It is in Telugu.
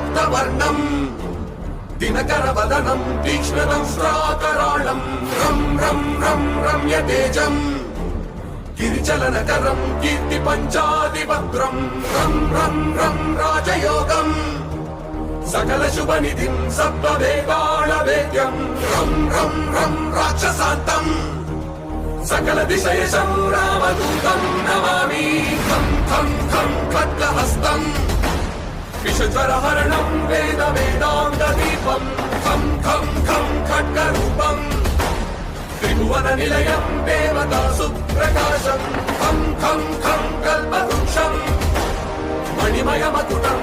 రక్తవర్ణం దినకరవదనం తీక్ష్ణదంష్ట్రాకరాళం రం రం రం రమ్యతేజం గిరిచలనకరం కీర్తి పంచాదిభద్రం రం రం రం రాజయోగం సకల శుభనిధిం సప్తవేగాళవేద్యం రం రం రం రాక్షసాంతం సకల దిశయశం రామదూతం నమామి ఖం ఖం ఖం ఖడ్గహస్తం విషజ్వరహరణం వేద వేదాంగ దీపం ఖం ఖం ఖం ఖడ్గరూపం త్రిభువన నిలయం దేవతా సుప్రకాశం ఖం ఖం ఖం కల్పవృక్షం మణిమయమకుటం